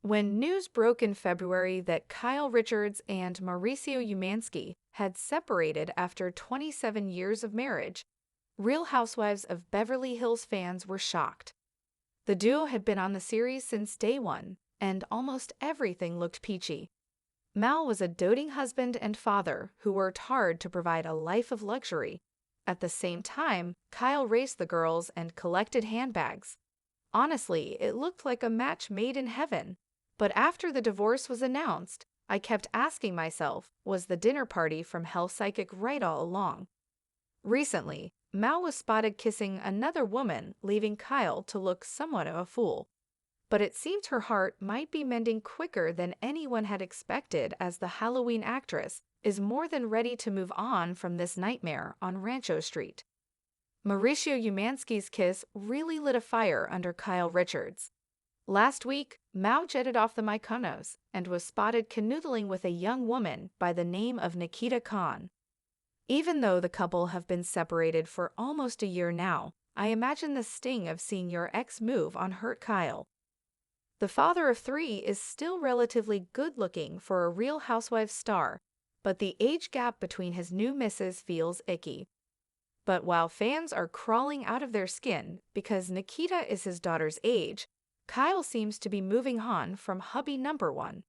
When news broke in February that Kyle Richards and Mauricio Umansky had separated after 27 years of marriage, Real Housewives of Beverly Hills fans were shocked. The duo had been on the series since day one, and almost everything looked peachy. Mal was a doting husband and father who worked hard to provide a life of luxury. At the same time, Kyle raised the girls and collected handbags. Honestly, it looked like a match made in heaven. But after the divorce was announced, I kept asking myself, was the dinner party from Hell Psychic right all along? Recently, Mal was spotted kissing another woman, leaving Kyle to look somewhat of a fool. But it seemed her heart might be mending quicker than anyone had expected, as the Halloween actress is more than ready to move on from this nightmare on Rancho Street. Mauricio Umansky's kiss really lit a fire under Kyle Richards. Last week, Mao jetted off the Mykonos and was spotted canoodling with a young woman by the name of Nikita Khan. Even though the couple have been separated for almost a year now, I imagine the sting of seeing your ex move on hurt Kyle. The father of three is still relatively good-looking for a Real Housewives star, but the age gap between his new misses feels icky. But while fans are crawling out of their skin because Nikita is his daughter's age, Kyle seems to be moving on from hubby number one.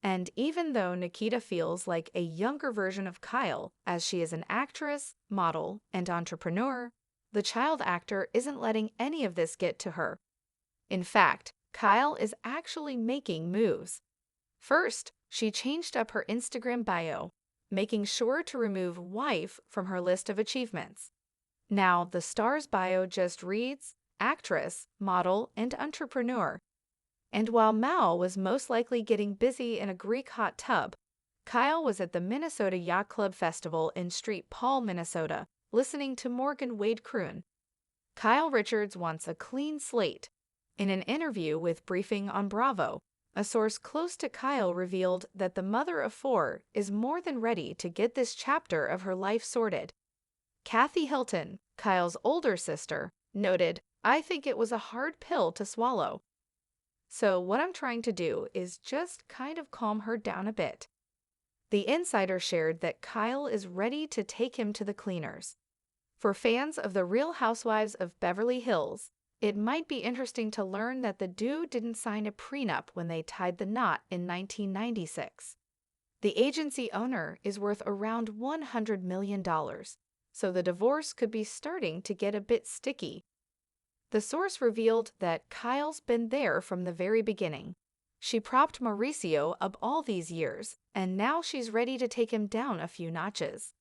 And even though Nikita feels like a younger version of Kyle, as she is an actress, model, and entrepreneur, the child actor isn't letting any of this get to her. In fact, Kyle is actually making moves. First, she changed up her Instagram bio, making sure to remove wife from her list of achievements. Now, the star's bio just reads actress, model, and entrepreneur. And while Mal was most likely getting busy in a Greek hot tub, Kyle was at the Minnesota Yacht Club Festival in St. Paul, Minnesota, listening to Morgan Wade croon. Kyle Richards wants a clean slate. In an interview with Briefing on Bravo, a source close to Kyle revealed that the mother of four is more than ready to get this chapter of her life sorted. Kathy Hilton, Kyle's older sister, noted, "I think it was a hard pill to swallow. So what I'm trying to do is just kind of calm her down a bit." The insider shared that Kyle is ready to take him to the cleaners. For fans of the Real Housewives of Beverly Hills, it might be interesting to learn that the duo didn't sign a prenup when they tied the knot in 1996. The agency owner is worth around $100 million, so the divorce could be starting to get a bit sticky. The source revealed that Kyle's been there from the very beginning. She propped Mauricio up all these years, and now she's ready to take him down a few notches.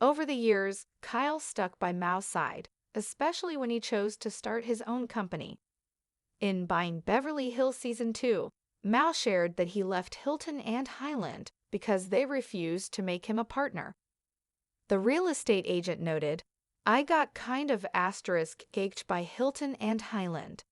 Over the years, Kyle stuck by Mao's side, especially when he chose to start his own company. In Buying Beverly Hills Season 2, Mao shared that he left Hilton and Highland because they refused to make him a partner. The real estate agent noted, "I got kind of *gaked by Hilton and Highland.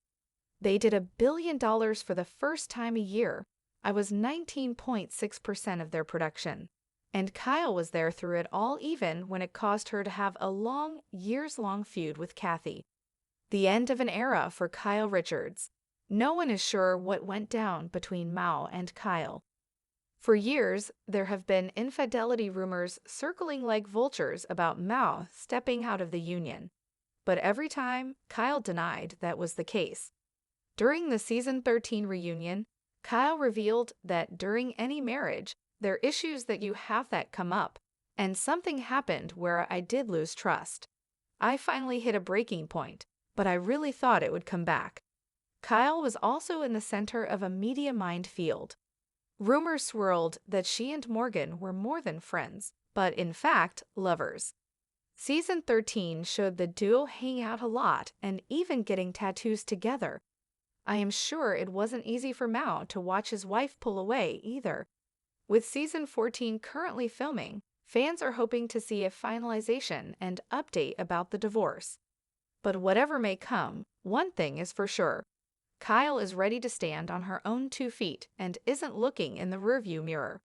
They did $1 billion for the first time a year. I was 19.6% of their production. And Kyle was there through it all, even when it caused her to have a long, years-long feud with Kathy." The end of an era for Kyle Richards. No one is sure what went down between Mao and Kyle. For years, there have been infidelity rumors circling like vultures about Mao stepping out of the union. But every time, Kyle denied that was the case. During the Season 13 reunion, Kyle revealed that during any marriage, there are issues that you have that come up, and something happened where I did lose trust. I finally hit a breaking point, but I really thought it would come back. Kyle was also in the center of a media minefield. Rumors swirled that she and Morgan were more than friends, but in fact, lovers. Season 13 showed the duo hang out a lot and even getting tattoos together. I am sure it wasn't easy for Mao to watch his wife pull away either. With Season 14 currently filming, fans are hoping to see a finalization and update about the divorce. But whatever may come, one thing is for sure. Kyle is ready to stand on her own 2 feet and isn't looking in the rearview mirror.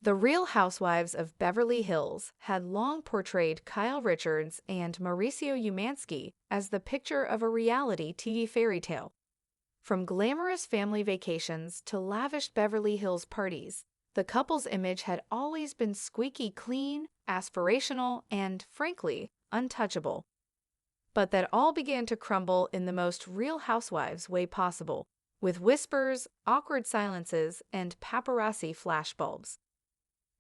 The Real Housewives of Beverly Hills had long portrayed Kyle Richards and Mauricio Umansky as the picture of a reality TV fairy tale. From glamorous family vacations to lavish Beverly Hills parties, the couple's image had always been squeaky clean, aspirational, and, frankly, untouchable. But that all began to crumble in the most Real Housewives way possible, with whispers, awkward silences, and paparazzi flashbulbs.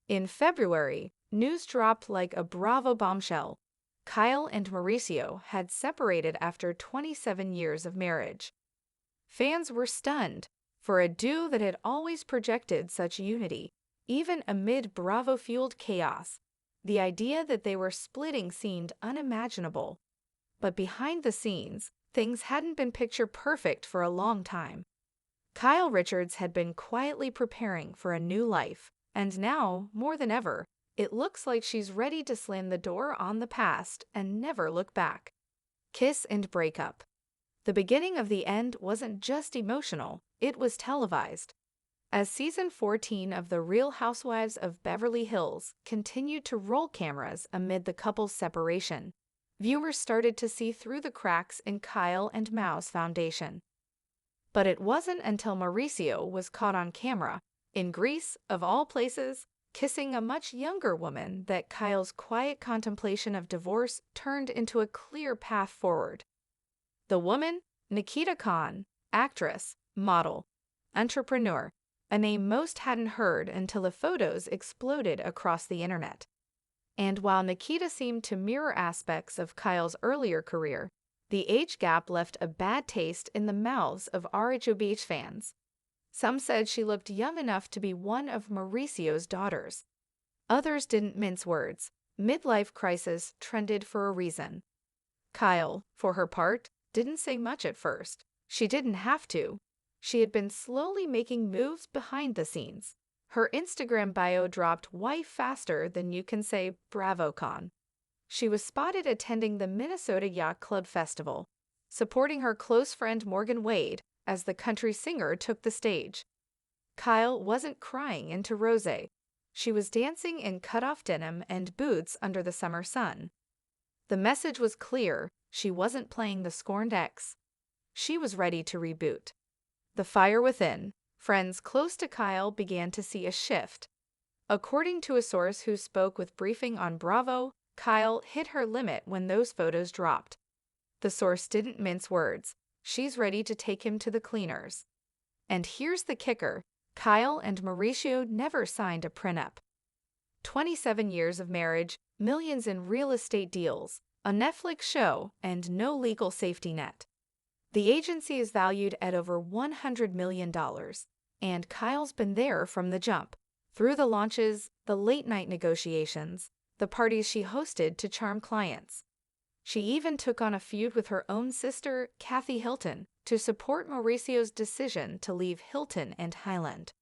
In February, news dropped like a Bravo bombshell. Kyle and Mauricio had separated after 27 years of marriage. Fans were stunned. For a duo that had always projected such unity, even amid Bravo-fueled chaos, the idea that they were splitting seemed unimaginable. But behind the scenes, things hadn't been picture perfect for a long time. Kyle Richards had been quietly preparing for a new life, and now, more than ever, it looks like she's ready to slam the door on the past and never look back. Kiss and breakup. The beginning of the end wasn't just emotional, it was televised. As season 14 of The Real Housewives of Beverly Hills continued to roll cameras amid the couple's separation, viewers started to see through the cracks in Kyle and Mao's foundation. But it wasn't until Mauricio was caught on camera, in Greece, of all places, kissing a much younger woman that Kyle's quiet contemplation of divorce turned into a clear path forward. The woman, Nikita Khan, actress, model, entrepreneur, a name most hadn't heard until the photos exploded across the internet. And while Nikita seemed to mirror aspects of Kyle's earlier career, the age gap left a bad taste in the mouths of RHOBH fans. Some said she looked young enough to be one of Mauricio's daughters. Others didn't mince words. Midlife crisis trended for a reason. Kyle, for her part, didn't say much at first. She didn't have to. She had been slowly making moves behind the scenes. Her Instagram bio dropped way faster than you can say BravoCon. She was spotted attending the Minnesota Yacht Club Festival, supporting her close friend Morgan Wade as the country singer took the stage. Kyle wasn't crying into rosé. She was dancing in cut-off denim and boots under the summer sun. The message was clear. She wasn't playing the scorned ex. She was ready to reboot. The fire within, friends close to Kyle began to see a shift. According to a source who spoke with Briefing on Bravo, Kyle hit her limit when those photos dropped. The source didn't mince words. She's ready to take him to the cleaners. And here's the kicker. Kyle and Mauricio never signed a prenup. 27 years of marriage, millions in real estate deals, a Netflix show, and no legal safety net. The agency is valued at over $100 million, and Kyle's been there from the jump, through the launches, the late-night negotiations, the parties she hosted to charm clients. She even took on a feud with her own sister, Kathy Hilton, to support Mauricio's decision to leave Hilton and Highland.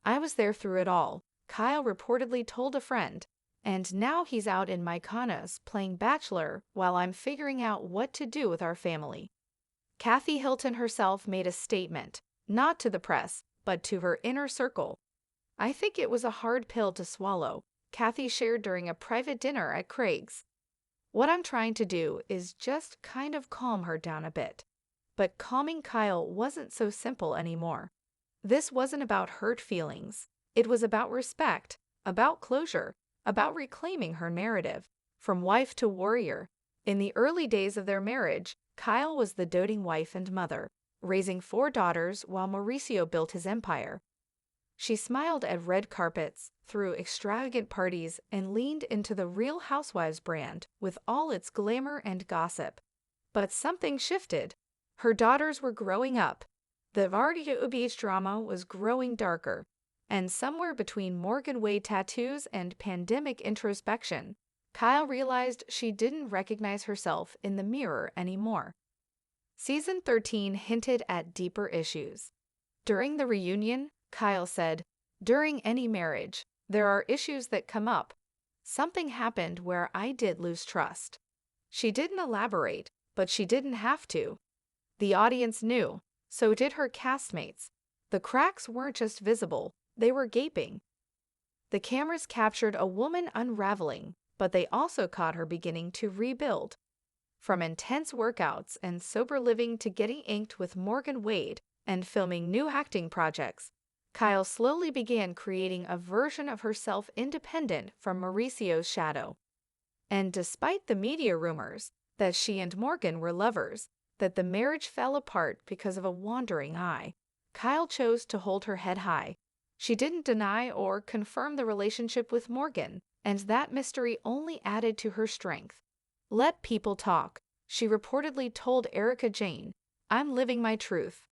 "I was there through it all," Kyle reportedly told a friend, "and now he's out in Mykonos playing Bachelor while I'm figuring out what to do with our family." Kathy Hilton herself made a statement, not to the press, but to her inner circle. "I think it was a hard pill to swallow," Kathy shared during a private dinner at Craig's. "What I'm trying to do is just kind of calm her down a bit." But calming Kyle wasn't so simple anymore. This wasn't about hurt feelings. It was about respect, about closure, about reclaiming her narrative, from wife to warrior. In the early days of their marriage, Kyle was the doting wife and mother, raising 4 daughters while Mauricio built his empire. She smiled at red carpets, threw extravagant parties, and leaned into the Real Housewives brand with all its glamour and gossip. But something shifted. Her daughters were growing up. The RHOBH drama was growing darker. And somewhere between Morgan Wade tattoos and pandemic introspection, Kyle realized she didn't recognize herself in the mirror anymore. Season 13 hinted at deeper issues. During the reunion, Kyle said, "During any marriage, there are issues that come up. Something happened where I did lose trust." She didn't elaborate, but she didn't have to. The audience knew, so did her castmates. The cracks weren't just visible, they were gaping. The cameras captured a woman unraveling, but they also caught her beginning to rebuild. From intense workouts and sober living to getting inked with Morgan Wade and filming new acting projects, Kyle slowly began creating a version of herself independent from Mauricio's shadow. And despite the media rumors that she and Morgan were lovers, that the marriage fell apart because of a wandering eye, Kyle chose to hold her head high. She didn't deny or confirm the relationship with Morgan, and that mystery only added to her strength. "Let people talk," she reportedly told Erica Jane. "I'm living my truth."